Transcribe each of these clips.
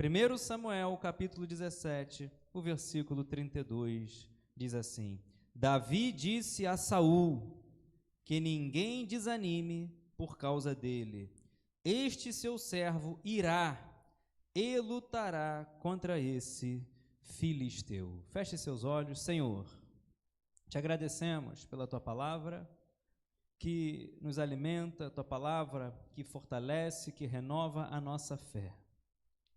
1 Samuel, capítulo 17, o versículo 32, diz assim: Davi disse a Saul que ninguém desanime por causa dele. Este seu servo irá e lutará contra esse filisteu. Feche seus olhos. Senhor, te agradecemos pela tua palavra, que nos alimenta, tua palavra que fortalece, que renova a nossa fé.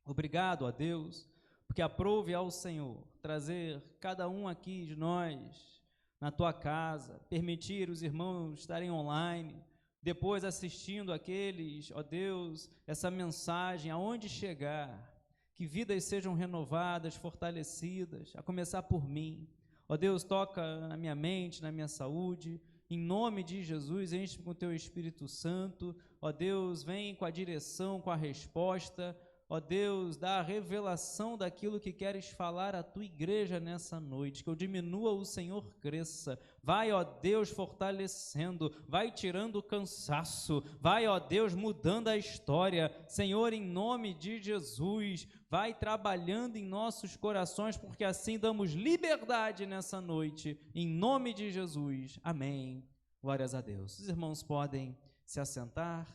Obrigado a Deus, porque aprove ao Senhor trazer cada um aqui de nós na tua casa, permitir os irmãos estarem online, depois assistindo aqueles, ó Deus, essa mensagem, aonde chegar, que vidas sejam renovadas, fortalecidas, a começar por mim. Ó Deus, toca na minha mente, na minha saúde, em nome de Jesus, enche-me com o teu Espírito Santo. Ó Deus, vem com a direção, com a resposta. Ó Deus, dá a revelação daquilo que queres falar à tua igreja nessa noite, que eu diminua, o Senhor cresça. Vai, ó Deus, fortalecendo, vai tirando o cansaço, vai, ó Deus, mudando a história. Senhor, em nome de Jesus, vai trabalhando em nossos corações, porque assim damos liberdade nessa noite, em nome de Jesus. Amém. Glórias a Deus. Os irmãos podem se assentar.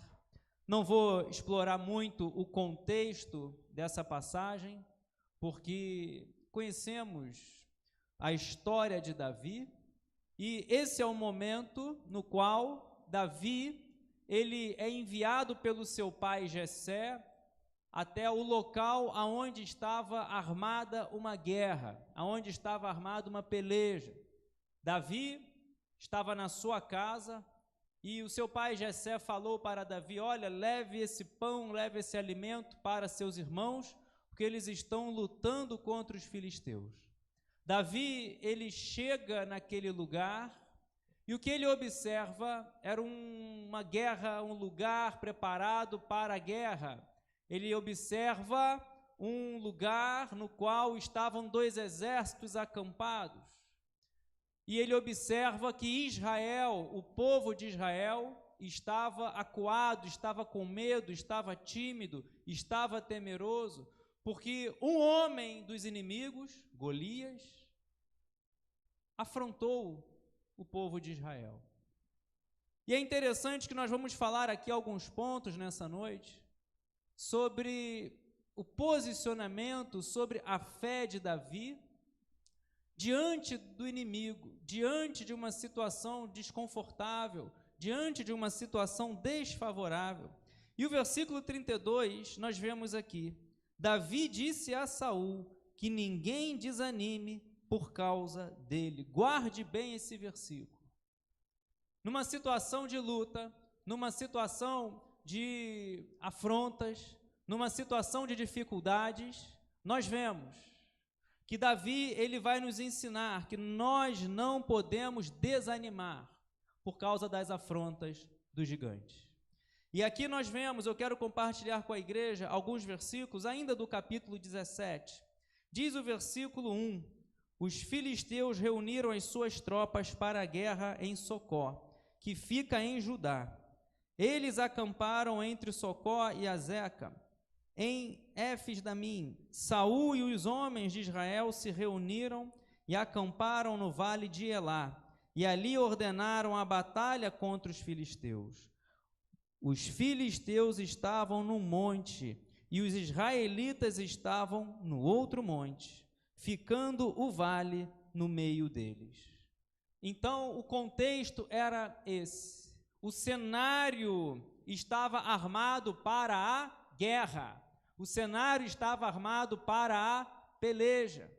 Não vou explorar muito o contexto dessa passagem, porque conhecemos a história de Davi, e esse é o momento no qual Davi, ele é enviado pelo seu pai Jessé até o local aonde estava armada uma guerra, aonde estava armada uma peleja. Davi estava na sua casa, e o seu pai Jessé falou para Davi: olha, leve esse pão, leve esse alimento para seus irmãos, porque eles estão lutando contra os filisteus. Davi, ele chega naquele lugar, e o que ele observa era uma guerra, um lugar preparado para a guerra. Ele observa um lugar no qual estavam dois exércitos acampados. E ele observa que Israel, o povo de Israel, estava acuado, estava com medo, estava tímido, estava temeroso, porque um homem dos inimigos, Golias, afrontou o povo de Israel. E é interessante que nós vamos falar aqui alguns pontos nessa noite sobre o posicionamento, sobre a fé de Davi diante do inimigo, diante de uma situação desconfortável, diante de uma situação desfavorável. E o versículo 32, nós vemos aqui: Davi disse a Saul que ninguém desanime por causa dele. Guarde bem esse versículo. Numa situação de luta, numa situação de afrontas, numa situação de dificuldades, nós vemos que Davi, ele vai nos ensinar que nós não podemos desanimar por causa das afrontas dos gigantes. E aqui nós vemos, eu quero compartilhar com a igreja alguns versículos, ainda do capítulo 17. Diz o versículo 1: os filisteus reuniram as suas tropas para a guerra em Socó, que fica em Judá. Eles acamparam entre Socó e Azeca, em Éfes-Damim. Saul e os homens de Israel se reuniram e acamparam no vale de Elá, e ali ordenaram a batalha contra os filisteus. Os filisteus estavam num monte, e os israelitas estavam no outro monte, ficando o vale no meio deles. Então, o contexto era esse. O cenário estava armado para a guerra. O cenário estava armado para a peleja.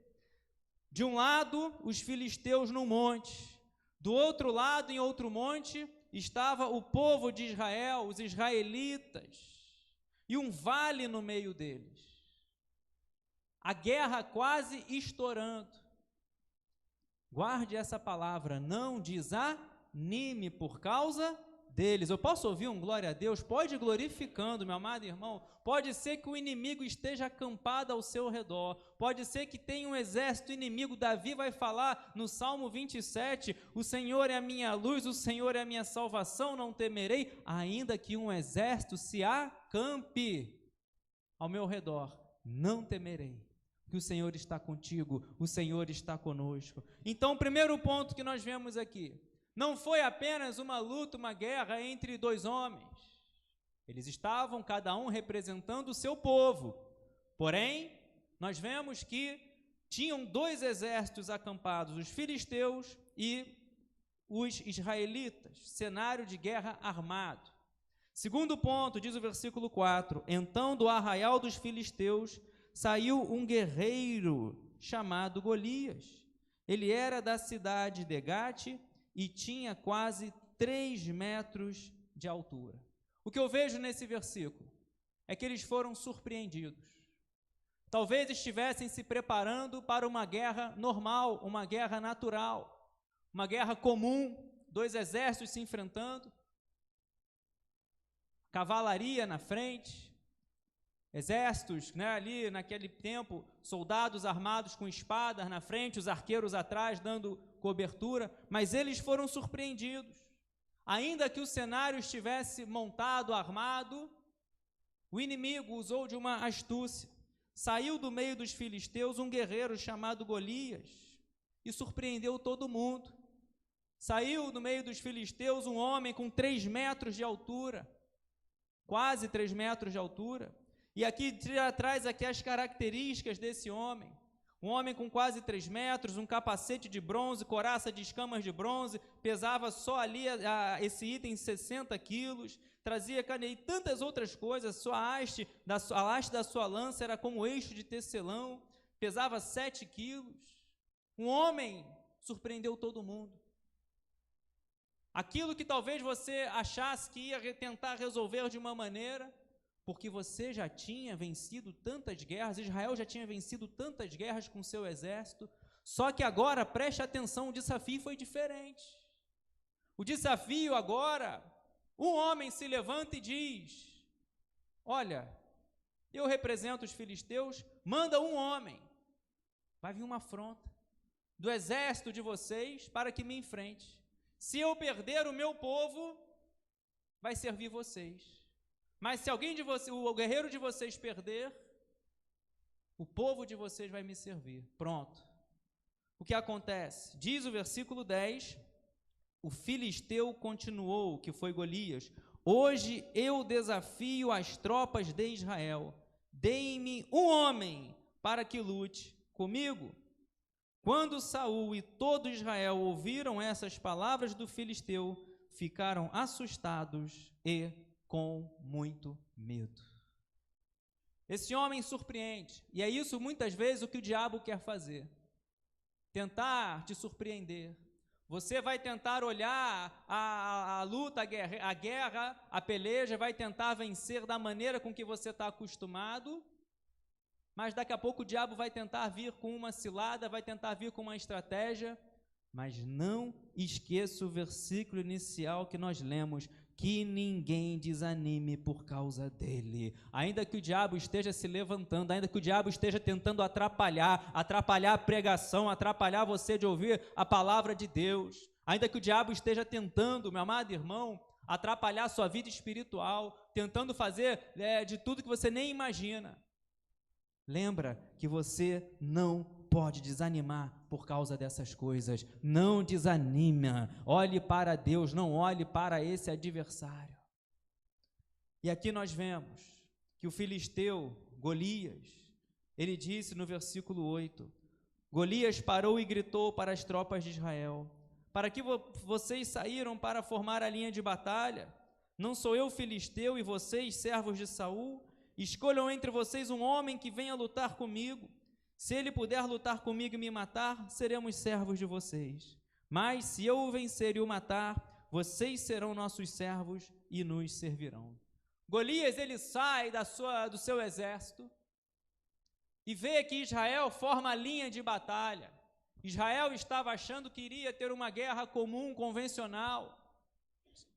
De um lado, os filisteus no monte. Do outro lado, em outro monte, estava o povo de Israel, os israelitas, e um vale no meio deles. A guerra quase estourando. Guarde essa palavra: não desanime por causa deles. Eu posso ouvir um glória a Deus? Pode ir glorificando, meu amado irmão. Pode ser que o inimigo esteja acampado ao seu redor, pode ser que tenha um exército inimigo. Davi vai falar no Salmo 27, o Senhor é a minha luz, o Senhor é a minha salvação, não temerei, ainda que um exército se acampe ao meu redor, não temerei, que o Senhor está contigo, o Senhor está conosco. Então, o primeiro ponto que nós vemos aqui, não foi apenas uma luta, uma guerra entre dois homens. Eles estavam, cada um, representando o seu povo. Porém, nós vemos que tinham dois exércitos acampados, os filisteus e os israelitas, cenário de guerra armado. Segundo ponto, diz o versículo 4, então do arraial dos filisteus saiu um guerreiro chamado Golias. Ele era da cidade de Gate e tinha quase 3 metros de altura. O que eu vejo nesse versículo é que eles foram surpreendidos. Talvez estivessem se preparando para uma guerra normal, uma guerra natural, uma guerra comum, dois exércitos se enfrentando, cavalaria na frente, exércitos, ali naquele tempo, soldados armados com espadas na frente, os arqueiros atrás dando cobertura, mas eles foram surpreendidos. Ainda que o cenário estivesse montado, armado, o inimigo usou de uma astúcia. Saiu do meio dos filisteus um guerreiro chamado Golias e surpreendeu todo mundo. Saiu do meio dos filisteus um homem com 3 metros de altura, quase 3 metros de altura. E aqui traz aqui as características desse homem. Um homem com quase 3 metros, um capacete de bronze, couraça de escamas de bronze, pesava só ali esse item 60 quilos, trazia e tantas outras coisas. A haste da sua lança era como eixo de tecelão, pesava 7 quilos. Um homem surpreendeu todo mundo. Aquilo que talvez você achasse que ia tentar resolver de uma maneira, porque você já tinha vencido tantas guerras, Israel já tinha vencido tantas guerras com seu exército, só que agora, preste atenção, o desafio foi diferente. O desafio agora, um homem se levanta e diz, olha, eu represento os filisteus, manda um homem, vai vir uma afronta do exército de vocês para que me enfrente. Se eu perder o meu povo, vai servir vocês. Mas se alguém de vocês, o guerreiro de vocês perder, o povo de vocês vai me servir. Pronto. O que acontece? Diz o versículo 10, o filisteu continuou, que foi Golias, hoje eu desafio as tropas de Israel, deem-me um homem para que lute comigo. Quando Saul e todo Israel ouviram essas palavras do filisteu, ficaram assustados e com muito medo. Esse homem surpreende, e é isso muitas vezes o que o diabo quer fazer, tentar te surpreender. Você vai tentar olhar a luta, a guerra, a peleja, vai tentar vencer da maneira com que você está acostumado, mas daqui a pouco o diabo vai tentar vir com uma cilada, vai tentar vir com uma estratégia, mas não esqueça o versículo inicial que nós lemos, que ninguém desanime por causa dele. Ainda que o diabo esteja se levantando, ainda que o diabo esteja tentando atrapalhar a pregação, atrapalhar você de ouvir a palavra de Deus, ainda que o diabo esteja tentando, meu amado irmão, atrapalhar a sua vida espiritual, tentando fazer de tudo que você nem imagina, lembra que você não pode desanimar por causa dessas coisas. Não desanima. Olhe para Deus, não olhe para esse adversário. E aqui nós vemos que o filisteu, Golias, ele disse no versículo 8, Golias parou e gritou para as tropas de Israel, para que vocês saíram para formar a linha de batalha? Não sou eu filisteu e vocês, servos de Saul? Escolham entre vocês um homem que venha lutar comigo. Se ele puder lutar comigo e me matar, seremos servos de vocês. Mas se eu o vencer e o matar, vocês serão nossos servos e nos servirão. Golias, ele sai do seu exército e vê que Israel forma a linha de batalha. Israel estava achando que iria ter uma guerra comum, convencional.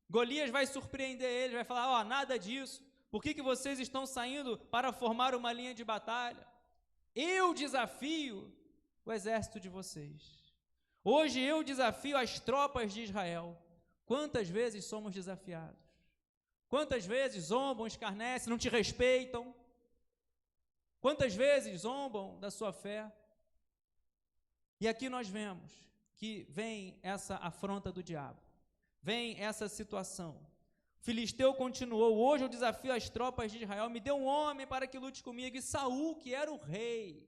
Golias vai surpreender ele, vai falar, nada disso. Por que vocês estão saindo para formar uma linha de batalha? Eu desafio o exército de vocês. Hoje eu desafio as tropas de Israel. Quantas vezes somos desafiados? Quantas vezes zombam, escarnecem, não te respeitam? Quantas vezes zombam da sua fé? E aqui nós vemos que vem essa afronta do diabo, vem essa situação. O filisteu continuou: hoje eu desafio as tropas de Israel, me dê um homem para que lute comigo. E Saul, que era o rei,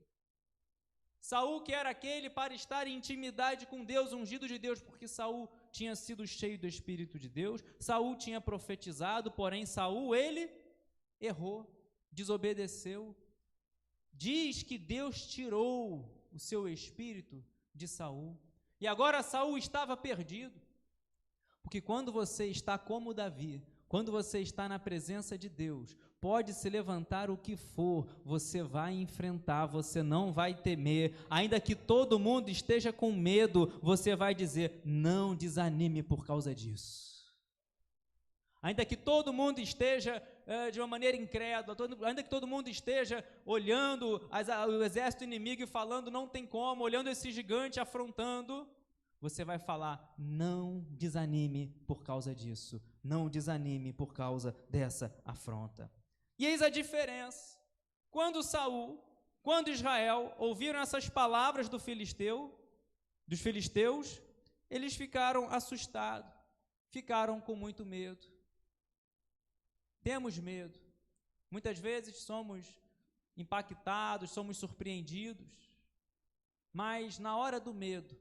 Saul, que era aquele para estar em intimidade com Deus, ungido de Deus, porque Saul tinha sido cheio do Espírito de Deus, Saul tinha profetizado, porém Saul, ele errou, desobedeceu. Diz que Deus tirou o seu espírito de Saul, e agora Saul estava perdido, porque quando você está como Davi, quando você está na presença de Deus, pode se levantar o que for, você vai enfrentar, você não vai temer, ainda que todo mundo esteja com medo, você vai dizer: não desanime por causa disso. Ainda que todo mundo esteja de uma maneira incrédula, ainda que todo mundo esteja olhando o exército inimigo e falando não tem como, olhando esse gigante afrontando, você vai falar: não desanime por causa disso, não desanime por causa dessa afronta. E eis a diferença: quando Saul, quando Israel ouviram essas palavras dos filisteus, eles ficaram assustados, ficaram com muito medo. Temos medo, muitas vezes somos impactados, somos surpreendidos, mas na hora do medo,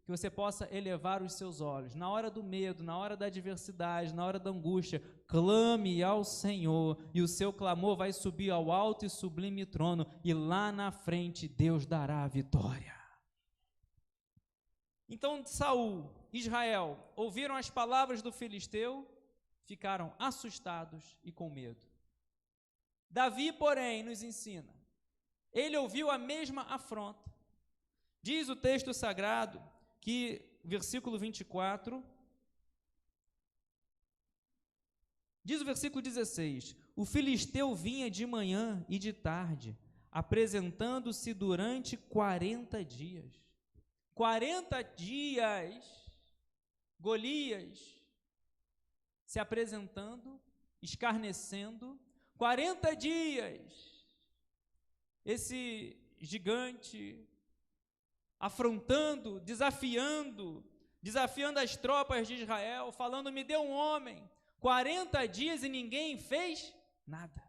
que você possa elevar os seus olhos, na hora do medo, na hora da adversidade, na hora da angústia, clame ao Senhor, e o seu clamor vai subir ao alto e sublime trono, e lá na frente Deus dará a vitória. Então Saul, Israel, ouviram as palavras do filisteu, ficaram assustados e com medo. Davi, porém, nos ensina, ele ouviu a mesma afronta. Diz o texto sagrado que, versículo 24, diz o versículo 16, o filisteu vinha de manhã e de tarde, apresentando-se durante 40 dias. 40 dias, Golias se apresentando, escarnecendo, 40 dias, esse gigante afrontando, desafiando as tropas de Israel, falando: me dê um homem. 40 dias e ninguém fez nada.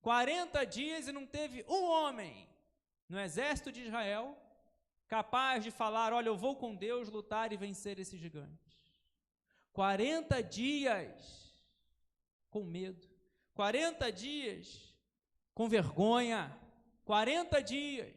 40 dias e não teve um homem no exército de Israel capaz de falar: olha, eu vou com Deus lutar e vencer esse gigante. 40 dias com medo, 40 dias com vergonha, 40 dias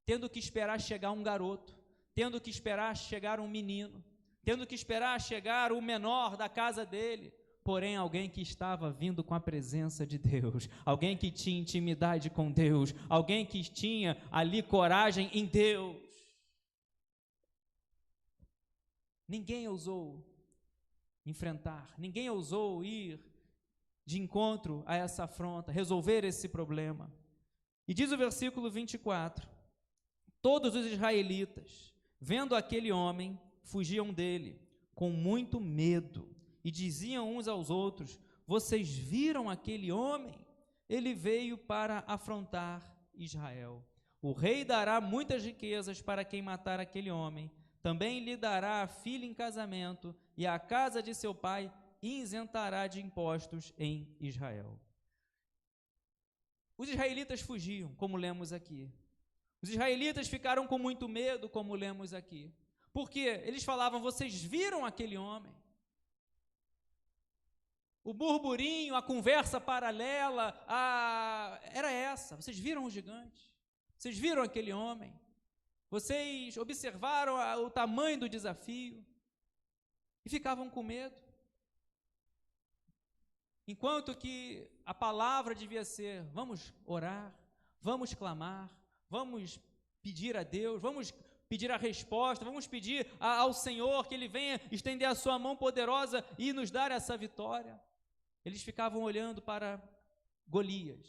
tendo que esperar chegar um garoto, tendo que esperar chegar um menino, tendo que esperar chegar o menor da casa dele, porém alguém que estava vindo com a presença de Deus, alguém que tinha intimidade com Deus, alguém que tinha ali coragem em Deus. Ninguém ousou enfrentar, ninguém ousou ir de encontro a essa afronta, resolver esse problema. E diz o versículo 24, todos os israelitas, vendo aquele homem, fugiam dele, com muito medo, e diziam uns aos outros: vocês viram aquele homem? Ele veio para afrontar Israel. O rei dará muitas riquezas para quem matar aquele homem, também lhe dará a filha em casamento, e a casa de seu pai isentará de impostos em Israel. Os israelitas fugiam, como lemos aqui. Os israelitas ficaram com muito medo, como lemos aqui. Porque eles falavam: vocês viram aquele homem? O burburinho, a conversa paralela, era essa: vocês viram o gigante? Vocês viram aquele homem? Vocês observaram o tamanho do desafio? E ficavam com medo. Enquanto que a palavra devia ser: vamos orar, vamos clamar, vamos pedir a Deus, vamos pedir a resposta, vamos pedir ao Senhor que Ele venha estender a sua mão poderosa e nos dar essa vitória. Eles ficavam olhando para Golias,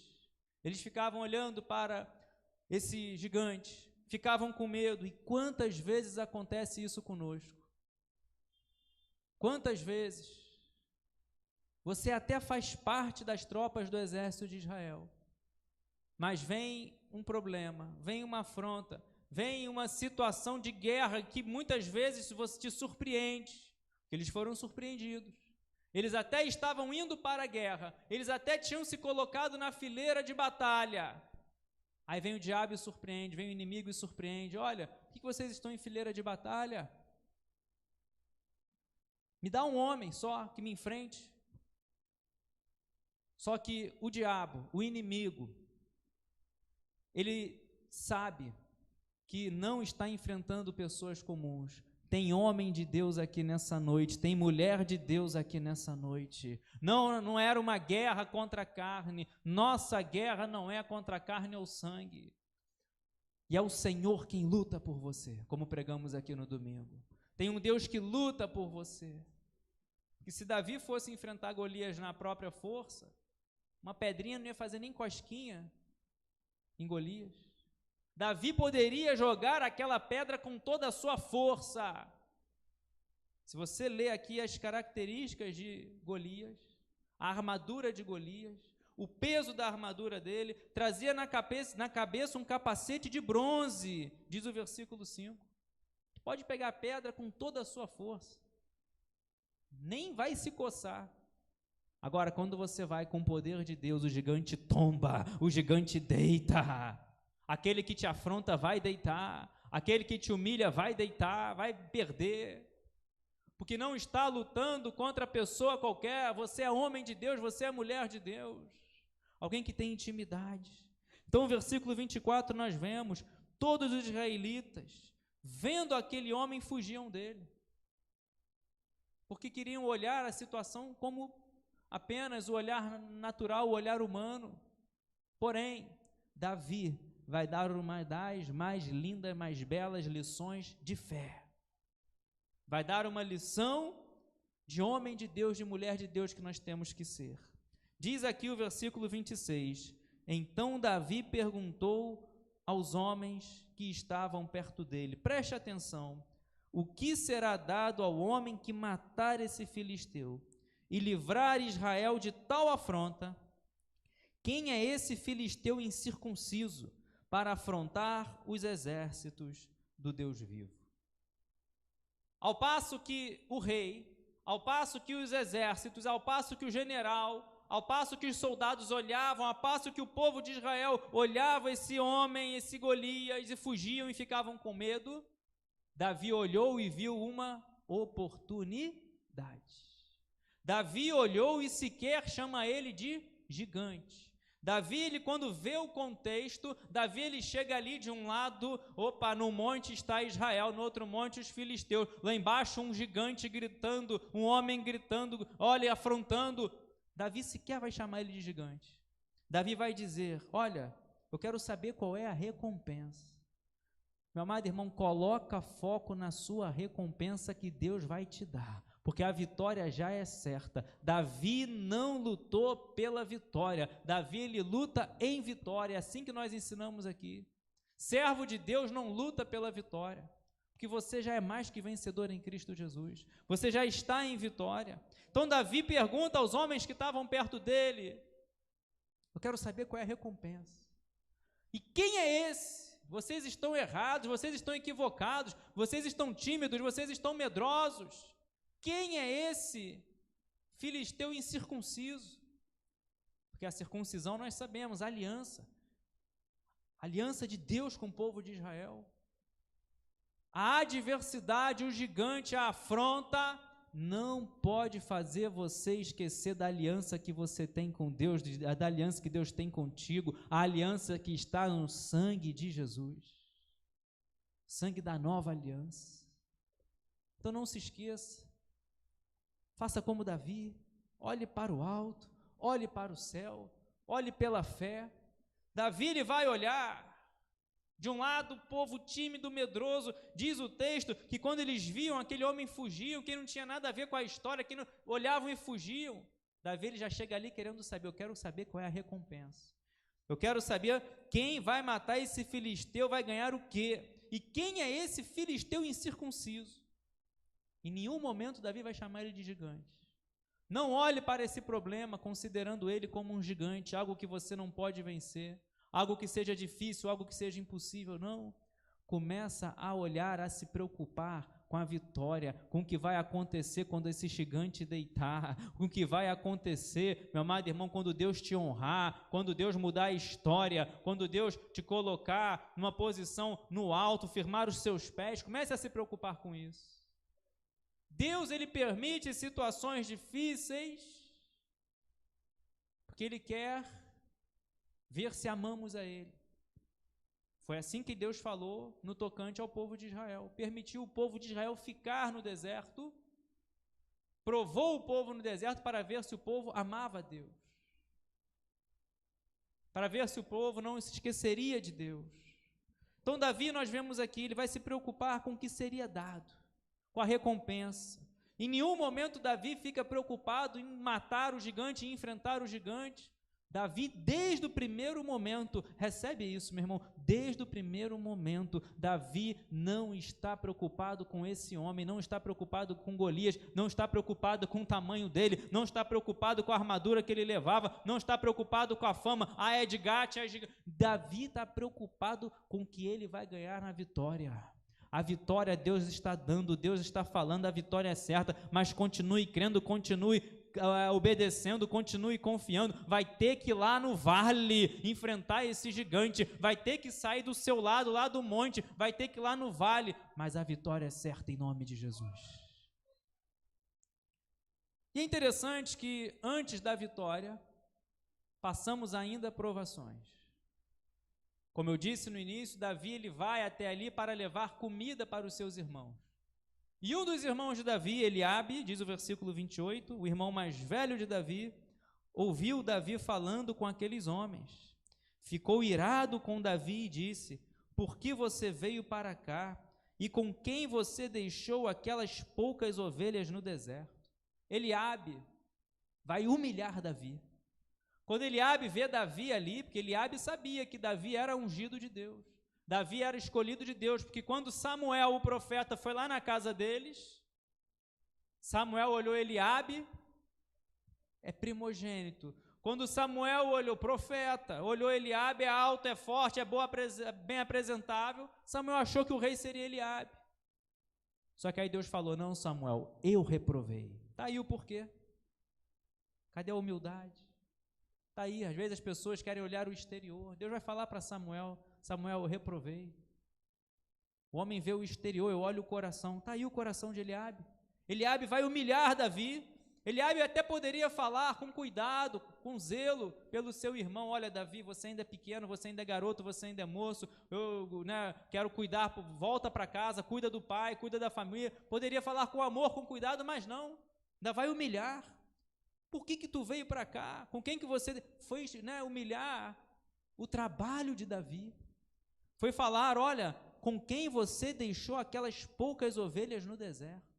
eles ficavam olhando para esse gigante, ficavam com medo. E quantas vezes acontece isso conosco? Quantas vezes você até faz parte das tropas do exército de Israel, Mas vem um problema, vem uma afronta, vem uma situação de guerra que muitas vezes você te surpreende. Eles foram surpreendidos. Eles até estavam indo para a guerra, eles até tinham se colocado na fileira de batalha. Aí vem o diabo e surpreende, vem o inimigo e surpreende. Olha, por que vocês estão em fileira de batalha? Me dá um homem só que me enfrente. Só que o diabo, o inimigo, ele sabe que não está enfrentando pessoas comuns. Tem homem de Deus aqui nessa noite, tem mulher de Deus aqui nessa noite. Não era uma guerra contra a carne, nossa guerra não é contra a carne ou sangue. E é o Senhor quem luta por você, como pregamos aqui no domingo. Tem um Deus que luta por você. Que se Davi fosse enfrentar Golias na própria força, uma pedrinha não ia fazer nem cosquinha em Golias. Davi poderia jogar aquela pedra com toda a sua força. Se você ler aqui as características de Golias, a armadura de Golias, o peso da armadura dele, trazia na cabeça um capacete de bronze, diz o versículo 5. Pode pegar a pedra com toda a sua força, nem vai se coçar. Agora, quando você vai com o poder de Deus, o gigante tomba, o gigante deita. Aquele que te afronta vai deitar, aquele que te humilha vai deitar, vai perder, porque não está lutando contra pessoa qualquer. Você é homem de Deus, você é mulher de Deus, alguém que tem intimidade. Então, no versículo 24, nós vemos, todos os israelitas, vendo aquele homem, fugiam dele, porque queriam olhar a situação como apenas o olhar natural, o olhar humano. Porém, Davi vai dar uma das mais lindas, mais belas lições de fé. Vai dar uma lição de homem de Deus, de mulher de Deus que nós temos que ser. Diz aqui o versículo 26, então Davi perguntou aos homens que estavam perto dele, preste atenção, o que será dado ao homem que matar esse filisteu e livrar Israel de tal afronta? Quem é esse filisteu incircunciso para afrontar os exércitos do Deus vivo? Ao passo que o rei, ao passo que os exércitos, ao passo que o general, ao passo que os soldados olhavam, ao passo que o povo de Israel olhava esse homem, esse Golias, e fugiam e ficavam com medo, Davi olhou e viu uma oportunidade. Davi olhou e sequer chama ele de gigante. Davi, ele, quando vê o contexto, Davi, ele chega ali de um lado, opa, no monte está Israel, no outro monte os filisteus, lá embaixo um gigante gritando, um homem gritando, olha, afrontando. Davi sequer vai chamar ele de gigante. Davi vai dizer, olha, eu quero saber qual é a recompensa. Meu amado irmão, coloca foco na sua recompensa que Deus vai te dar, porque a vitória já é certa. Davi não lutou pela vitória, Davi, ele luta em vitória, é assim que nós ensinamos aqui. Servo de Deus não luta pela vitória, porque você já é mais que vencedor em Cristo Jesus, você já está em vitória. Então Davi pergunta aos homens que estavam perto dele, eu quero saber qual é a recompensa. E quem é esse? Vocês estão errados, vocês estão equivocados, vocês estão tímidos, vocês estão medrosos. Quem é esse filisteu incircunciso? Porque a circuncisão nós sabemos, a aliança de Deus com o povo de Israel. A adversidade, o gigante, a afronta, não pode fazer você esquecer da aliança que você tem com Deus, da aliança que Deus tem contigo, a aliança que está no sangue de Jesus, sangue da nova aliança. Então não se esqueça, faça como Davi, olhe para o alto, olhe para o céu, olhe pela fé. Davi, ele vai olhar. De um lado, o povo tímido, medroso, diz o texto que quando eles viam aquele homem fugiam, que não tinha nada a ver com a história, que não, olhavam e fugiam. Davi, ele já chega ali querendo saber, eu quero saber qual é a recompensa. Eu quero saber quem vai matar esse filisteu, vai ganhar o quê? E quem é esse filisteu incircunciso? Em nenhum momento Davi vai chamar ele de gigante. Não olhe para esse problema considerando ele como um gigante, algo que você não pode vencer, algo que seja difícil, algo que seja impossível, não. Começa a olhar, a se preocupar com a vitória, com o que vai acontecer quando esse gigante deitar, com o que vai acontecer, meu amado irmão, quando Deus te honrar, quando Deus mudar a história, quando Deus te colocar numa posição no alto, firmar os seus pés. Comece a se preocupar com isso. Deus, Ele permite situações difíceis, porque Ele quer ver se amamos a Ele. Foi assim que Deus falou no tocante ao povo de Israel. Permitiu o povo de Israel ficar no deserto, provou o povo no deserto para ver se o povo amava a Deus, para ver se o povo não se esqueceria de Deus. Então Davi, nós vemos aqui, ele vai se preocupar com o que seria dado, com a recompensa. Em nenhum momento Davi fica preocupado em matar o gigante, em enfrentar o gigante. Davi, desde o primeiro momento, recebe isso, meu irmão, desde o primeiro momento, Davi não está preocupado com esse homem, não está preocupado com Golias, não está preocupado com o tamanho dele, não está preocupado com a armadura que ele levava, não está preocupado com a fama, é de Gate, Davi está preocupado com o que ele vai ganhar na vitória. A vitória Deus está dando, Deus está falando, a vitória é certa, mas continue crendo, continue obedecendo, continue confiando. Vai ter que ir lá no vale enfrentar esse gigante, vai ter que sair do seu lado, lá do monte, vai ter que ir lá no vale, mas a vitória é certa em nome de Jesus. E é interessante que antes da vitória passamos ainda provações. Como eu disse no início, Davi ele vai até ali para levar comida para os seus irmãos. E um dos irmãos de Davi, Eliabe, diz o versículo 28, o irmão mais velho de Davi, ouviu Davi falando com aqueles homens. Ficou irado com Davi e disse: por que você veio para cá? E com quem você deixou aquelas poucas ovelhas no deserto? Eliabe vai humilhar Davi. Quando Eliabe vê Davi ali, porque Eliabe sabia que Davi era ungido de Deus, Davi era escolhido de Deus, porque quando Samuel, o profeta, foi lá na casa deles, Samuel olhou Eliabe, é primogênito. Quando Samuel olhou profeta, olhou Eliabe, é alto, é forte, é boa, bem apresentável, Samuel achou que o rei seria Eliabe. Só que aí Deus falou: não, Samuel, eu reprovei. Está aí o porquê. Cadê a humildade? Está aí, às vezes as pessoas querem olhar o exterior. Deus vai falar para Samuel: Samuel, eu reprovei. O homem vê o exterior, eu olho o coração. Está aí o coração de Eliabe. Eliabe vai humilhar Davi. Eliabe até poderia falar com cuidado, com zelo pelo seu irmão: olha, Davi, você ainda é pequeno, você ainda é garoto, você ainda é moço, eu quero cuidar, volta para casa, cuida do pai, cuida da família. Poderia falar com amor, com cuidado, mas não, ainda vai humilhar. Por que tu veio para cá? Com quem que você foi humilhar? O trabalho de Davi foi falar: olha, com quem você deixou aquelas poucas ovelhas no deserto?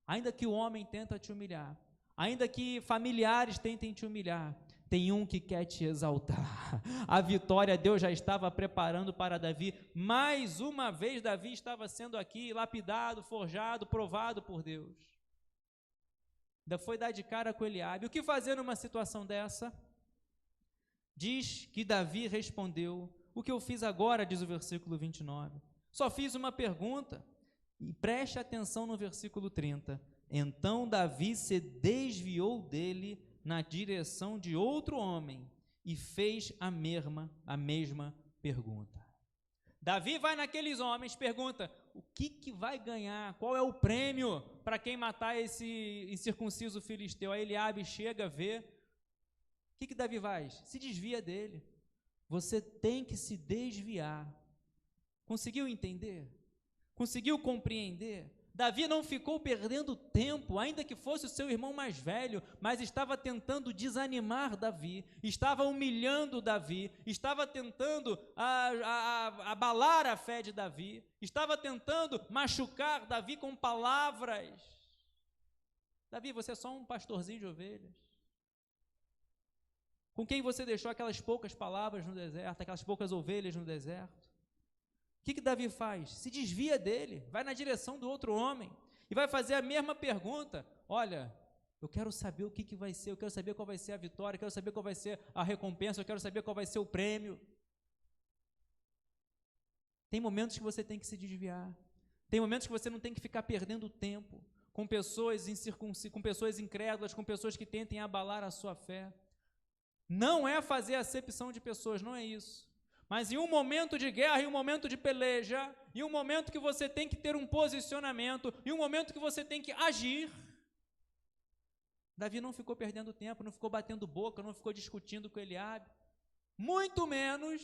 Ainda que o homem tenta te humilhar, ainda que familiares tentem te humilhar, tem um que quer te exaltar. A vitória Deus já estava preparando para Davi. Mais uma vez Davi estava sendo aqui lapidado, forjado, provado por Deus. Ainda foi dar de cara com Eliabe. O que fazer numa situação dessa? Diz que Davi respondeu: o que eu fiz agora, diz o versículo 29. Só fiz uma pergunta. E preste atenção no versículo 30. Então Davi se desviou dele na direção de outro homem e fez a mesma pergunta. Davi vai naqueles homens, pergunta: o que vai ganhar? Qual é o prêmio para quem matar esse incircunciso filisteu? Aí Eliabe chega, vê. O que Davi faz? Se desvia dele. Você tem que se desviar. Conseguiu entender? Conseguiu compreender? Davi não ficou perdendo tempo, ainda que fosse o seu irmão mais velho, mas estava tentando desanimar Davi, estava humilhando Davi, estava tentando abalar a fé de Davi, estava tentando machucar Davi com palavras. Davi, você é só um pastorzinho de ovelhas. Com quem você deixou aquelas poucas palavras no deserto, aquelas poucas ovelhas no deserto? O que Davi faz? Se desvia dele, vai na direção do outro homem e vai fazer a mesma pergunta: olha, Eu quero saber o que vai ser, eu quero saber qual vai ser a vitória, eu quero saber qual vai ser a recompensa, eu quero saber qual vai ser o prêmio. Tem momentos que você tem que se desviar. Tem momentos que você não tem que ficar perdendo tempo com pessoas com pessoas incrédulas, com pessoas que tentem abalar a sua fé. Não é fazer acepção de pessoas, não é isso. Mas em um momento de guerra, em um momento de peleja, em um momento que você tem que ter um posicionamento, em um momento que você tem que agir, Davi não ficou perdendo tempo, não ficou batendo boca, não ficou discutindo com Eliabe, muito menos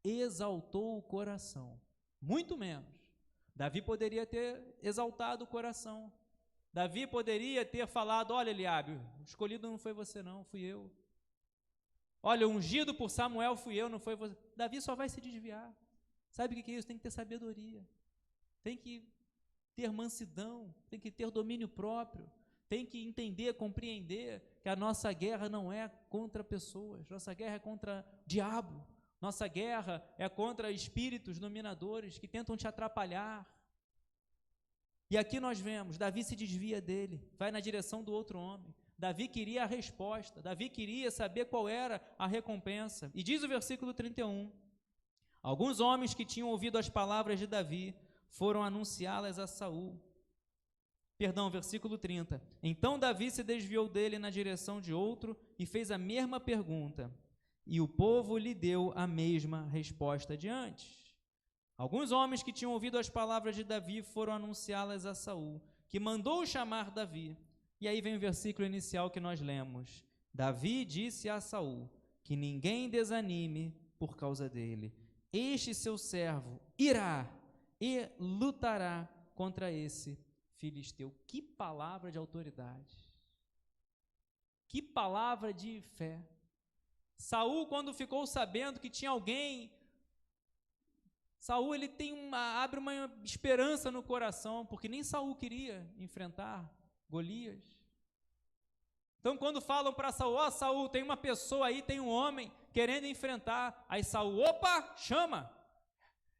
exaltou o coração, muito menos. Davi poderia ter exaltado o coração. Davi poderia ter falado: olha, Eliabe, o escolhido não foi você não, fui eu. Olha, ungido por Samuel fui eu, não foi você. Davi só vai se desviar. Sabe o que é isso? Tem que ter sabedoria, tem que ter mansidão, tem que ter domínio próprio, tem que entender, compreender que a nossa guerra não é contra pessoas, nossa guerra é contra o diabo. Nossa guerra é contra espíritos dominadores que tentam te atrapalhar. E aqui nós vemos, Davi se desvia dele, vai na direção do outro homem. Davi queria a resposta, Davi queria saber qual era a recompensa. E diz o versículo 31, alguns homens que tinham ouvido as palavras de Davi foram anunciá-las a Saul. Perdão, versículo 30. Então Davi se desviou dele na direção de outro e fez a mesma pergunta. E o povo lhe deu a mesma resposta de antes. Alguns homens que tinham ouvido as palavras de Davi foram anunciá-las a Saul, que mandou chamar Davi. E aí vem o versículo inicial que nós lemos. Davi disse a Saul que ninguém desanime por causa dele. Este seu servo irá e lutará contra esse filisteu. Que palavra de autoridade! Que palavra de fé! Saul, quando ficou sabendo que tinha alguém, Saul ele abre uma esperança no coração, porque nem Saul queria enfrentar Golias. Então, quando falam para Saul: ó, Saul, tem uma pessoa aí, tem um homem querendo enfrentar. Aí Saul: opa, chama,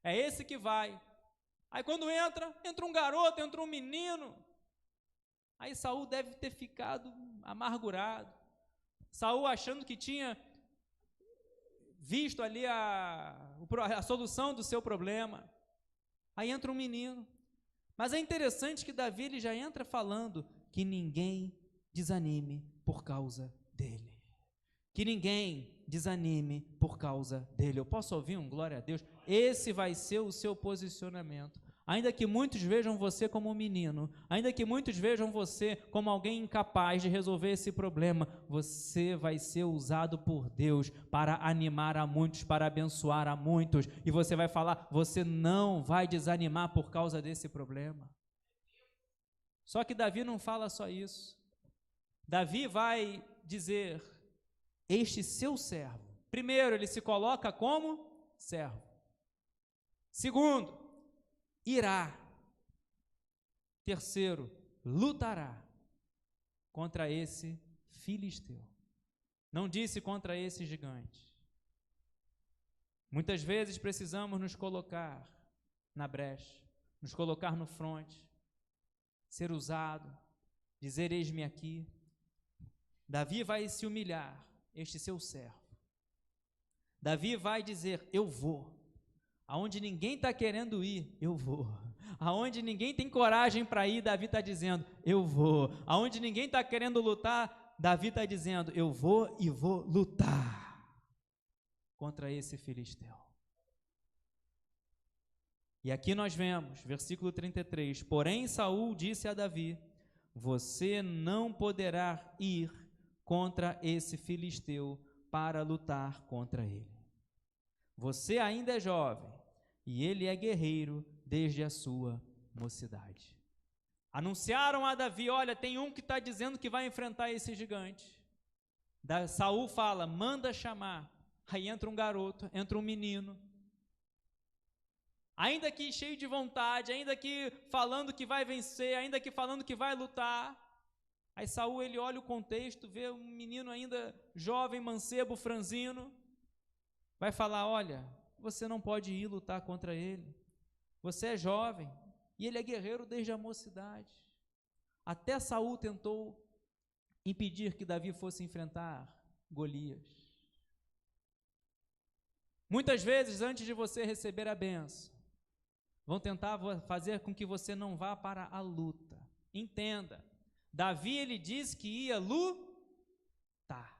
é esse que vai. Aí quando entra um garoto, entra um menino. Aí Saul deve ter ficado amargurado. Saul achando que tinha visto ali a solução do seu problema. Aí entra um menino. Mas é interessante que Davi ele já entra falando que ninguém desanime por causa dele. Que ninguém desanime por causa dele. Eu posso ouvir um glória a Deus? Esse vai ser o seu posicionamento. Ainda que muitos vejam você como um menino, ainda que muitos vejam você como alguém incapaz de resolver esse problema, você vai ser usado por Deus para animar a muitos, para abençoar a muitos, e você vai falar, você não vai desanimar por causa desse problema. Só que Davi não fala só isso. Davi vai dizer, este seu servo. Primeiro, ele se coloca como servo. Segundo, irá. Terceiro, lutará contra esse filisteu. Não disse contra esse gigante. Muitas vezes precisamos nos colocar na brecha, nos colocar no fronte, ser usado, dizer eis-me aqui. Davi vai se humilhar, este seu servo. Davi vai dizer, eu vou. Aonde ninguém está querendo ir, eu vou. Aonde ninguém tem coragem para ir, Davi está dizendo, eu vou. Aonde ninguém está querendo lutar, Davi está dizendo, eu vou e vou lutar contra esse filisteu. E aqui nós vemos, versículo 33, porém Saul disse a Davi, você não poderá ir contra esse filisteu para lutar contra ele. Você ainda é jovem, e ele é guerreiro desde a sua mocidade. Anunciaram a Davi, olha, tem um que está dizendo que vai enfrentar esse gigante. Saul fala, manda chamar. Aí entra um garoto, entra um menino. Ainda que cheio de vontade, ainda que falando que vai vencer, ainda que falando que vai lutar. Aí Saul, ele olha o contexto, vê um menino ainda jovem, mancebo, franzino. Vai falar, olha, você não pode ir lutar contra ele. Você é jovem e ele é guerreiro desde a mocidade. Até Saul tentou impedir que Davi fosse enfrentar Golias. Muitas vezes, antes de você receber a bênção, vão tentar fazer com que você não vá para a luta. Entenda, Davi, ele disse que ia lutar.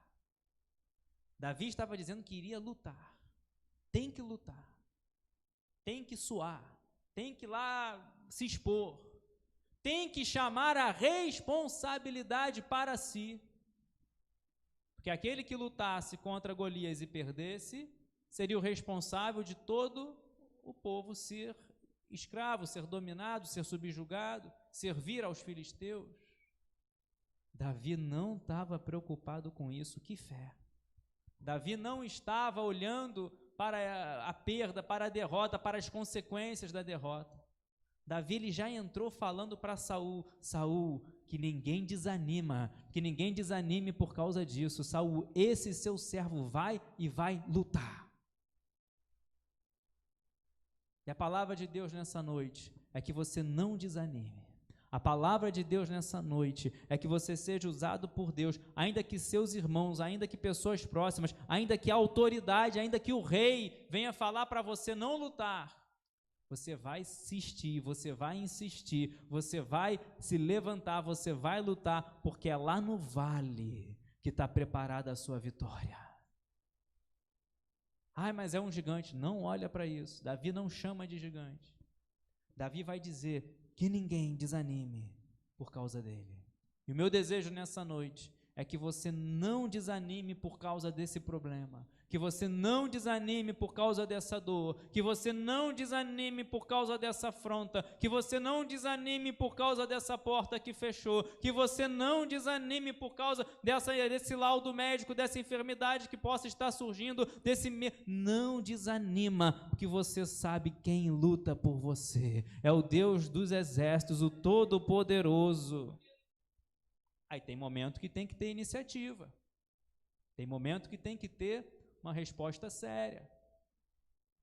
Davi estava dizendo que iria lutar. Tem que lutar. Tem que suar. Tem que ir lá se expor. Tem que chamar a responsabilidade para si. Porque aquele que lutasse contra Golias e perdesse, seria o responsável de todo o povo ser escravo, ser dominado, ser subjugado, servir aos filisteus. Davi não estava preocupado com isso. Que fé! Davi não estava olhando para a perda, para a derrota, para as consequências da derrota. Davi, ele já entrou falando para Saul: Saul, que ninguém desanime por causa disso. Saul, esse seu servo vai e vai lutar. E a palavra de Deus nessa noite é que você não desanime. A palavra de Deus nessa noite é que você seja usado por Deus, ainda que seus irmãos, ainda que pessoas próximas, ainda que a autoridade, ainda que o rei venha falar para você não lutar. Você vai insistir, você vai se levantar, você vai lutar, porque é lá no vale que está preparada a sua vitória. Ai, mas é um gigante. Não olha para isso. Davi não chama de gigante. Davi vai dizer que ninguém desanime por causa dele. E o meu desejo nessa noite é que você não desanime por causa desse problema, que você não desanime por causa dessa dor, que você não desanime por causa dessa afronta, que você não desanime por causa dessa porta que fechou, que você não desanime por causa desse laudo médico, dessa enfermidade que possa estar surgindo, não desanima, porque você sabe quem luta por você, é o Deus dos exércitos, o Todo-Poderoso. Aí tem momento que tem que ter iniciativa, tem momento que tem que ter uma resposta séria,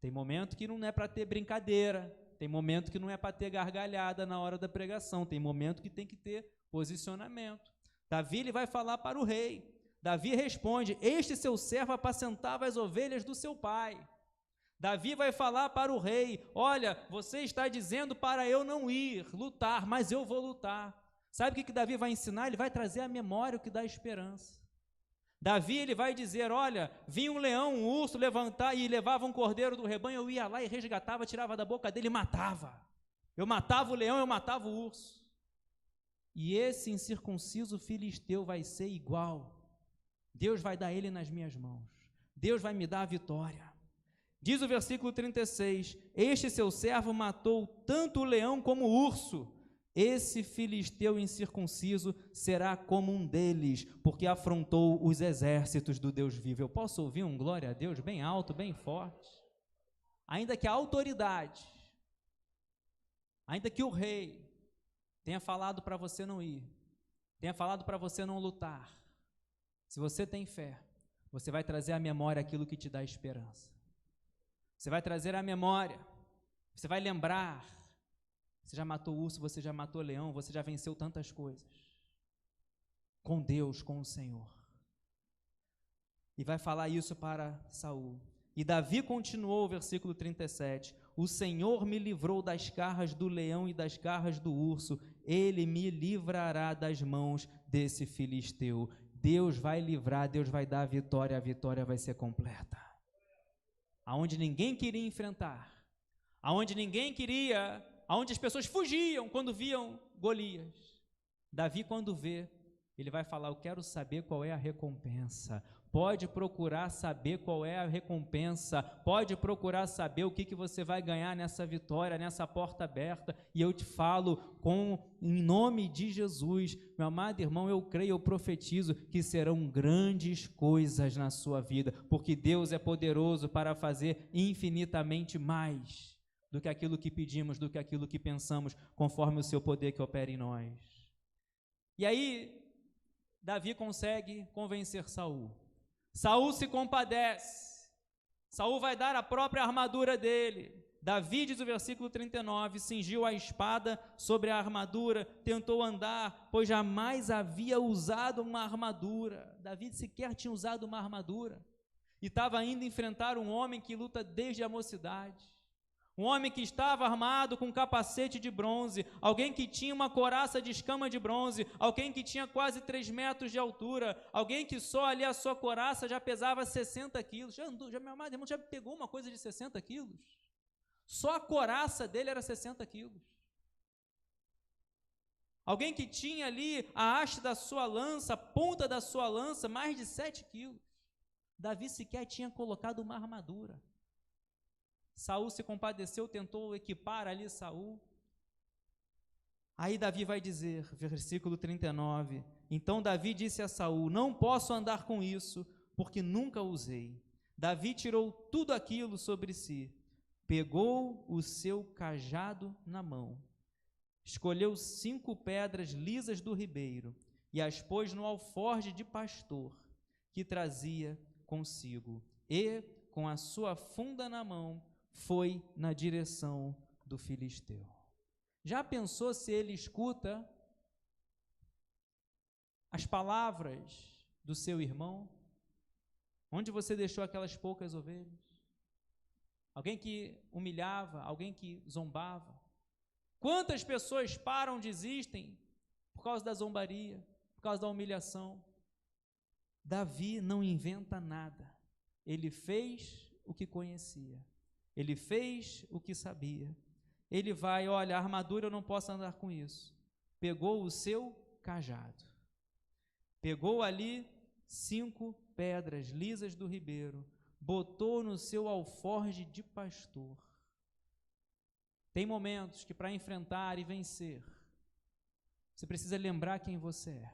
tem momento que não é para ter brincadeira, tem momento que não é para ter gargalhada na hora da pregação, tem momento que tem que ter posicionamento. Davi, ele vai falar para o rei. Davi responde: este seu servo apacentava as ovelhas do seu pai. Davi vai falar para o rei: olha, você está dizendo para eu não ir lutar, mas eu vou lutar. Sabe o que Davi vai ensinar? Ele vai trazer à memória o que dá esperança. Davi, ele vai dizer: olha, vinha um leão, um urso levantar e levava um cordeiro do rebanho, eu ia lá e resgatava, tirava da boca dele e matava. Eu matava o leão, eu matava o urso. E esse incircunciso filisteu vai ser igual. Deus vai dar ele nas minhas mãos. Deus vai me dar a vitória. Diz o versículo 36, este seu servo matou tanto o leão como o urso. Esse filisteu incircunciso será como um deles, porque afrontou os exércitos do Deus vivo. Eu posso ouvir um glória a Deus bem alto, bem forte? Ainda que a autoridade, ainda que o rei tenha falado para você não ir, tenha falado para você não lutar, se você tem fé, você vai trazer à memória aquilo que te dá esperança. Você vai trazer à memória, você vai lembrar. Você já matou urso, você já matou leão, você já venceu tantas coisas. Com Deus, com o Senhor. E vai falar isso para Saul. E Davi continuou o versículo 37. O Senhor me livrou das garras do leão e das garras do urso. Ele me livrará das mãos desse filisteu. Deus vai livrar, Deus vai dar a vitória vai ser completa. Aonde ninguém queria enfrentar, aonde ninguém queria, aonde as pessoas fugiam quando viam Golias, Davi, quando vê, ele vai falar: eu quero saber qual é a recompensa. Pode procurar saber qual é a recompensa, pode procurar saber o que você vai ganhar nessa vitória, nessa porta aberta, e eu te falo em nome de Jesus, meu amado irmão, eu creio, eu profetizo que serão grandes coisas na sua vida, porque Deus é poderoso para fazer infinitamente mais do que aquilo que pedimos, do que aquilo que pensamos, conforme o seu poder que opera em nós. E aí, Davi consegue convencer Saul. Saul se compadece. Saul vai dar a própria armadura dele. Davi, diz o versículo 39, cingiu a espada sobre a armadura, tentou andar, pois jamais havia usado uma armadura. Davi sequer tinha usado uma armadura. E estava indo enfrentar um homem que luta desde a mocidade. Um homem que estava armado com capacete de bronze, alguém que tinha uma couraça de escama de bronze, alguém que tinha quase 3 metros de altura, alguém que só ali a sua couraça já pesava 60 quilos. Meu amado irmão, já pegou uma coisa de 60 quilos? Só a couraça dele era 60 quilos. Alguém que tinha ali a haste da sua lança, a ponta da sua lança, mais de 7 quilos. Davi sequer tinha colocado uma armadura. Saul se compadeceu, tentou equipar ali Saul. Aí Davi vai dizer, versículo 39, então Davi disse a Saul, não posso andar com isso, porque nunca usei. Davi tirou tudo aquilo sobre si, pegou o seu cajado na mão, escolheu 5 pedras lisas do ribeiro e as pôs no alforje de pastor que trazia consigo, e com a sua funda na mão foi na direção do filisteu. Já pensou se ele escuta as palavras do seu irmão? Onde você deixou aquelas poucas ovelhas? Alguém que humilhava, alguém que zombava. Quantas pessoas param, desistem por causa da zombaria, por causa da humilhação? Davi não inventa nada. Ele fez o que conhecia. Ele fez o que sabia. Ele vai, olha, a armadura eu não posso andar com isso. Pegou o seu cajado. Pegou ali 5 pedras lisas do ribeiro, botou no seu alforje de pastor. Tem momentos que para enfrentar e vencer, você precisa lembrar quem você é.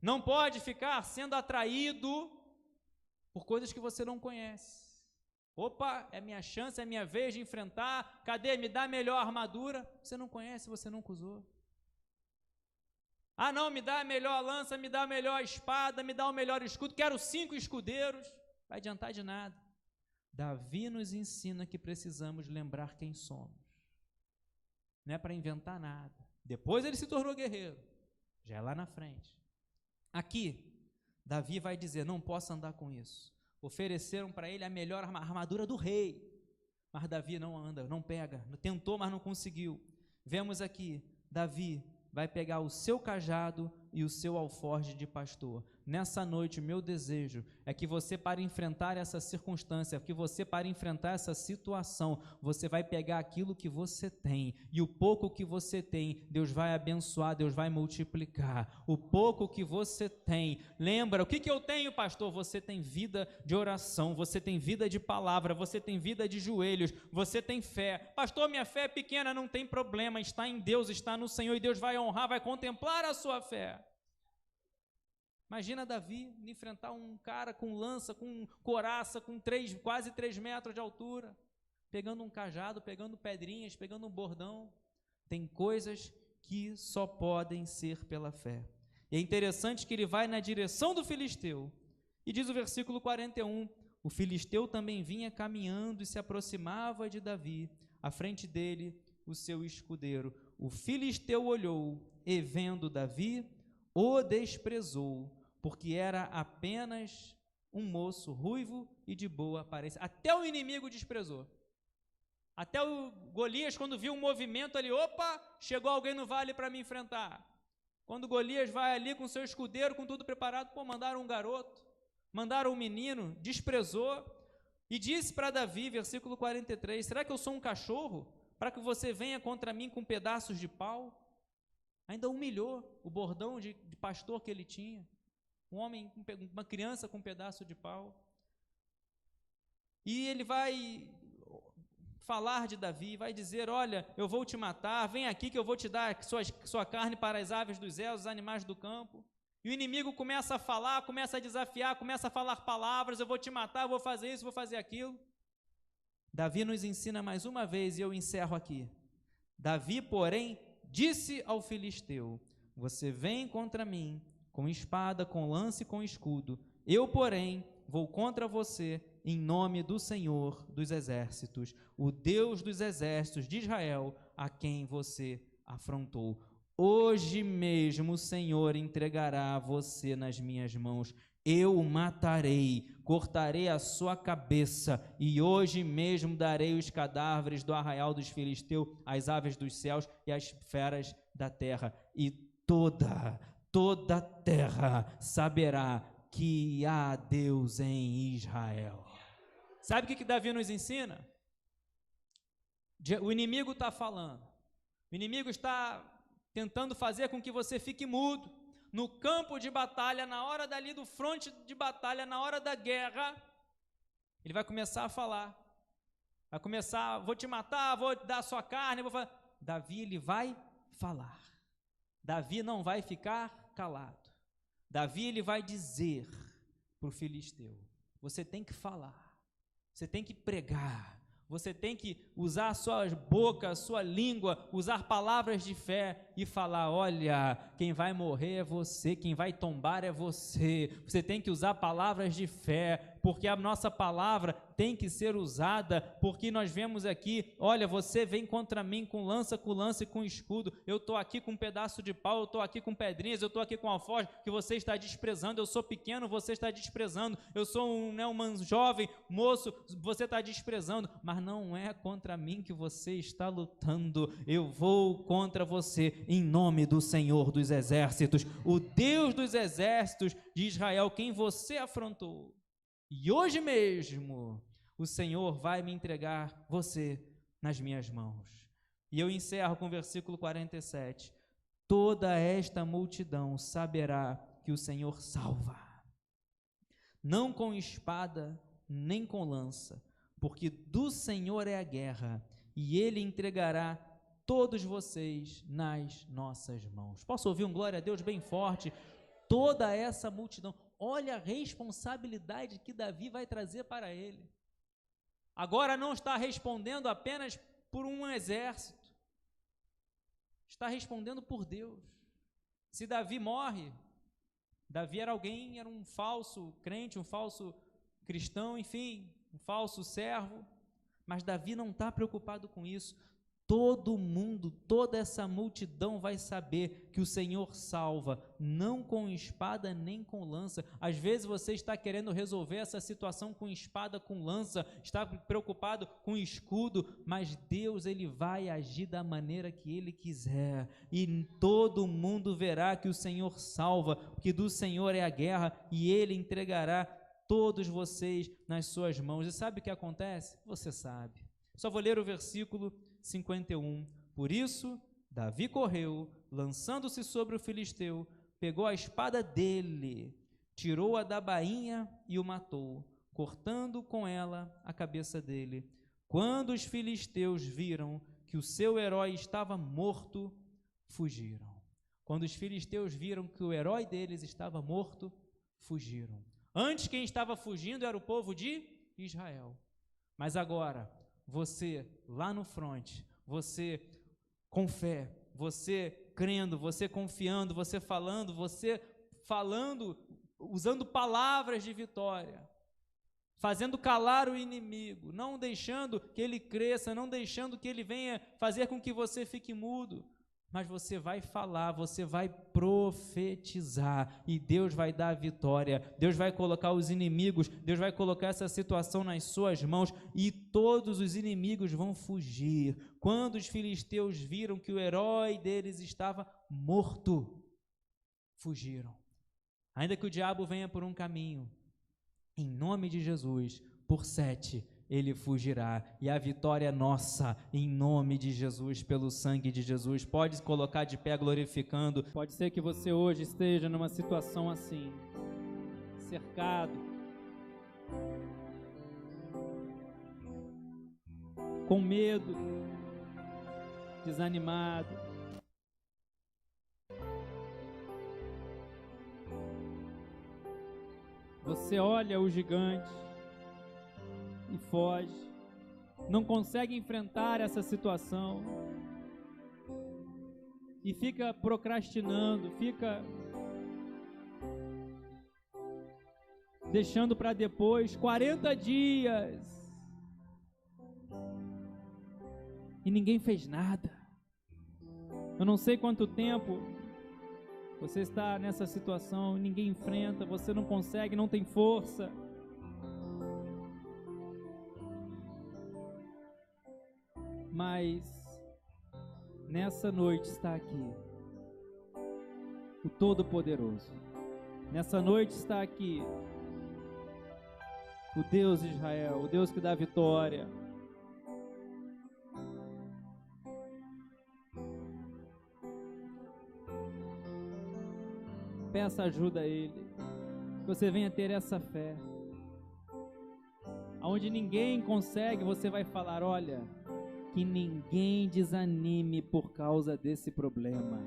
Não pode ficar sendo atraído por coisas que você não conhece. Opa, é minha chance, é minha vez de enfrentar. Cadê? Me dá a melhor armadura. Você não conhece, você nunca usou. Ah, não, me dá a melhor lança, me dá a melhor espada, me dá o melhor escudo. Quero 5 escudeiros. Vai adiantar de nada. Davi nos ensina que precisamos lembrar quem somos. Não é para inventar nada. Depois ele se tornou guerreiro. Já é lá na frente. Aqui, Davi vai dizer, não posso andar com isso. Ofereceram para ele a melhor armadura do rei. Mas Davi não anda, não pega. Tentou, mas não conseguiu. Vemos aqui, Davi vai pegar o seu cajado e o seu alforje de pastor. Nessa noite, meu desejo é que você, para enfrentar essa circunstância, que você, para enfrentar essa situação, você vai pegar aquilo que você tem, e o pouco que você tem, Deus vai abençoar, Deus vai multiplicar. O pouco que você tem, lembra, o que eu tenho, pastor? Você tem vida de oração, você tem vida de palavra, você tem vida de joelhos, você tem fé. Pastor, minha fé é pequena, não tem problema, está em Deus, está no Senhor, e Deus vai honrar, vai contemplar a sua fé. Imagina Davi enfrentar um cara com lança, com couraça, com quase 3 metros de altura, pegando um cajado, pegando pedrinhas, pegando um bordão. Tem coisas que só podem ser pela fé. E é interessante que ele vai na direção do filisteu. E diz o versículo 41, o filisteu também vinha caminhando e se aproximava de Davi, à frente dele o seu escudeiro. O filisteu olhou e, vendo Davi, o desprezou, porque era apenas um moço ruivo e de boa aparência. Até o inimigo desprezou. Até o Golias, quando viu um movimento ali, opa, chegou alguém no vale para me enfrentar. Quando Golias vai ali com seu escudeiro, com tudo preparado, mandaram um garoto, mandaram um menino, desprezou, e disse para Davi, versículo 43, será que eu sou um cachorro, para que você venha contra mim com pedaços de pau? Ainda humilhou o bordão de pastor que ele tinha, uma criança com um pedaço de pau. E ele vai falar de Davi, vai dizer, olha, eu vou te matar, vem aqui que eu vou te dar sua carne para as aves dos céus, os animais do campo. E o inimigo começa a falar, começa a desafiar, começa a falar palavras, eu vou te matar, eu vou fazer isso, vou fazer aquilo. Davi nos ensina mais uma vez, e eu encerro aqui. Davi, porém, disse ao filisteu, você vem contra mim com espada, com lança e com escudo. Eu, porém, vou contra você em nome do Senhor dos exércitos, o Deus dos exércitos de Israel, a quem você afrontou. Hoje mesmo o Senhor entregará você nas minhas mãos. Eu o matarei, cortarei a sua cabeça, e hoje mesmo darei os cadáveres do arraial dos filisteus, às aves dos céus e às feras da terra. E toda a terra saberá que há Deus em Israel. Sabe o que Davi nos ensina? O inimigo está falando. O inimigo está tentando fazer com que você fique mudo. No campo de batalha, na hora dali do fronte de batalha, na hora da guerra, ele vai começar a falar. Vai começar, vou te matar, vou dar a sua carne, vou falar. Davi, ele vai falar. Davi não vai ficar calado. Davi, ele vai dizer para o filisteu: você tem que falar, você tem que pregar, você tem que usar a sua boca, a sua língua, usar palavras de fé e falar: olha, quem vai morrer é você, quem vai tombar é você. Você tem que usar palavras de fé, porque a nossa palavra tem que ser usada, porque nós vemos aqui, olha, você vem contra mim com lança e com escudo, eu estou aqui com um pedaço de pau, eu estou aqui com pedrinhas, eu estou aqui com alforje, que você está desprezando, eu sou pequeno, você está desprezando, eu sou um jovem, moço, você está desprezando, mas não é contra mim que você está lutando, eu vou contra você, em nome do Senhor dos exércitos, o Deus dos exércitos de Israel, quem você afrontou. E hoje mesmo o Senhor vai me entregar você nas minhas mãos. E eu encerro com o versículo 47. Toda esta multidão saberá que o Senhor salva, não com espada nem com lança, porque do Senhor é a guerra, e Ele entregará todos vocês nas nossas mãos. Posso ouvir um glória a Deus bem forte? Toda essa multidão. Olha a responsabilidade que Davi vai trazer para ele. Agora não está respondendo apenas por um exército, está respondendo por Deus. Se Davi morre, Davi era um falso crente, um falso cristão, enfim, um falso servo, mas Davi não está preocupado com isso. Todo mundo, toda essa multidão vai saber que o Senhor salva, não com espada nem com lança. Às vezes você está querendo resolver essa situação com espada, com lança, está preocupado com escudo, mas Deus, Ele vai agir da maneira que Ele quiser, e todo mundo verá que o Senhor salva, porque do Senhor é a guerra, e Ele entregará todos vocês nas suas mãos. E sabe o que acontece? Você sabe. Só vou ler o versículo 51. Por isso, Davi correu, lançando-se sobre o filisteu, pegou a espada dele, tirou-a da bainha e o matou, cortando com ela a cabeça dele. Quando os filisteus viram que o seu herói estava morto, fugiram. Quando os filisteus viram que o herói deles estava morto, fugiram. Antes, quem estava fugindo era o povo de Israel. Mas agora, você lá no fronte, você com fé, você crendo, você confiando, você falando, usando palavras de vitória, fazendo calar o inimigo, não deixando que ele cresça, não deixando que ele venha fazer com que você fique mudo, mas você vai falar, você vai profetizar, e Deus vai dar a vitória, Deus vai colocar os inimigos, Deus vai colocar essa situação nas suas mãos, e todos os inimigos vão fugir. Quando os filisteus viram que o herói deles estava morto, fugiram. Ainda que o diabo venha por um caminho, em nome de Jesus, por 7, ele fugirá, e a vitória é nossa, em nome de Jesus, pelo sangue de Jesus. Pode se colocar de pé glorificando. Pode ser que você hoje esteja numa situação assim, cercado, com medo, desanimado. Você olha o gigante e foge, não consegue enfrentar essa situação e fica procrastinando, fica deixando para depois 40 dias. E ninguém fez nada. Eu não sei quanto tempo você está nessa situação, ninguém enfrenta, você não consegue, não tem força. Mas nessa noite está aqui o Todo-Poderoso. Nessa noite está aqui o Deus de Israel, o Deus que dá vitória. Peça ajuda a Ele, que você venha ter essa fé. Aonde ninguém consegue, você vai falar: olha, que ninguém desanime por causa desse problema.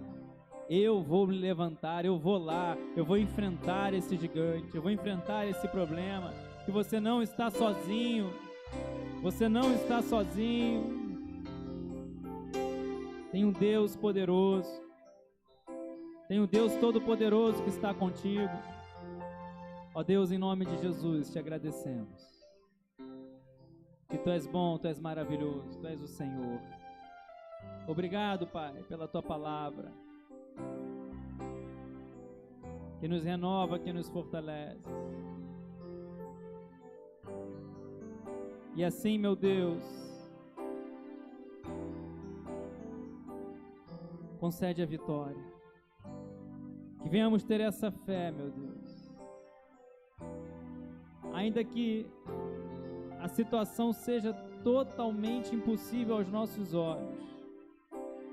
Eu vou me levantar, eu vou lá, eu vou enfrentar esse gigante, eu vou enfrentar esse problema. Que você não está sozinho, você não está sozinho. Tem um Deus poderoso. Tem um Deus Todo-Poderoso que está contigo. Ó Deus, em nome de Jesus, te agradecemos. Que Tu és bom, Tu és maravilhoso, Tu és o Senhor. Obrigado, Pai, pela Tua palavra, que nos renova, que nos fortalece. E assim, meu Deus, concede a vitória. Que venhamos ter essa fé, meu Deus. Ainda que a situação seja totalmente impossível aos nossos olhos,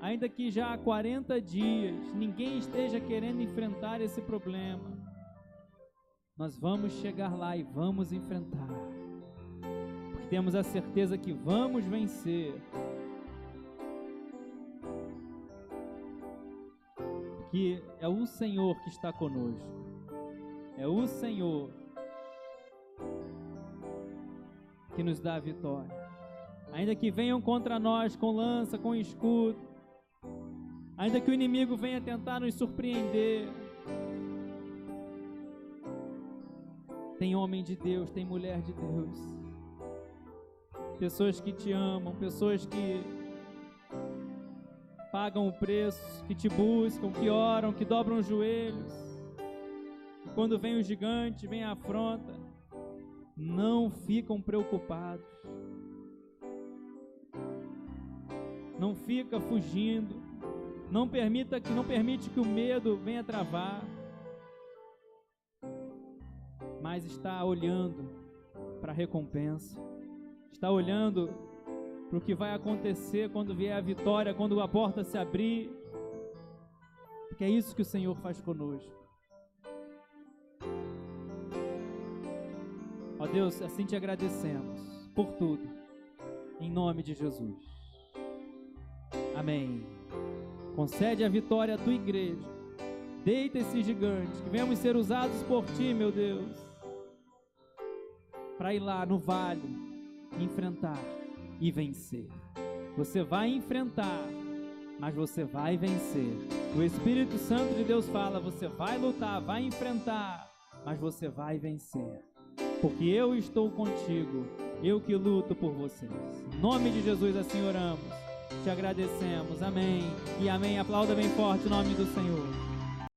ainda que já há 40 dias ninguém esteja querendo enfrentar esse problema, nós vamos chegar lá e vamos enfrentar, porque temos a certeza que vamos vencer. Que é o Senhor que está conosco, é o Senhor que nos dá a vitória. Ainda que venham contra nós com lança, com escudo, ainda que o inimigo venha tentar nos surpreender, tem homem de Deus, tem mulher de Deus, pessoas que te amam, pessoas que pagam o preço, que te buscam, que oram, que dobram os joelhos. E quando vem o gigante, vem a afronta, não ficam preocupados, não fica fugindo, não permite que o medo venha travar, mas está olhando para a recompensa, está olhando para o que vai acontecer quando vier a vitória, quando a porta se abrir, porque é isso que o Senhor faz conosco. Ó Deus, assim te agradecemos por tudo, em nome de Jesus. Amém. Concede a vitória à tua igreja, deita esse gigante, que venhamos ser usados por ti, meu Deus, para ir lá no vale, enfrentar e vencer. Você vai enfrentar, mas você vai vencer. O Espírito Santo de Deus fala: você vai lutar, vai enfrentar, mas você vai vencer, porque eu estou contigo, eu que luto por vocês. Em nome de Jesus assim oramos, te agradecemos, amém e amém. Aplauda bem forte o nome do Senhor.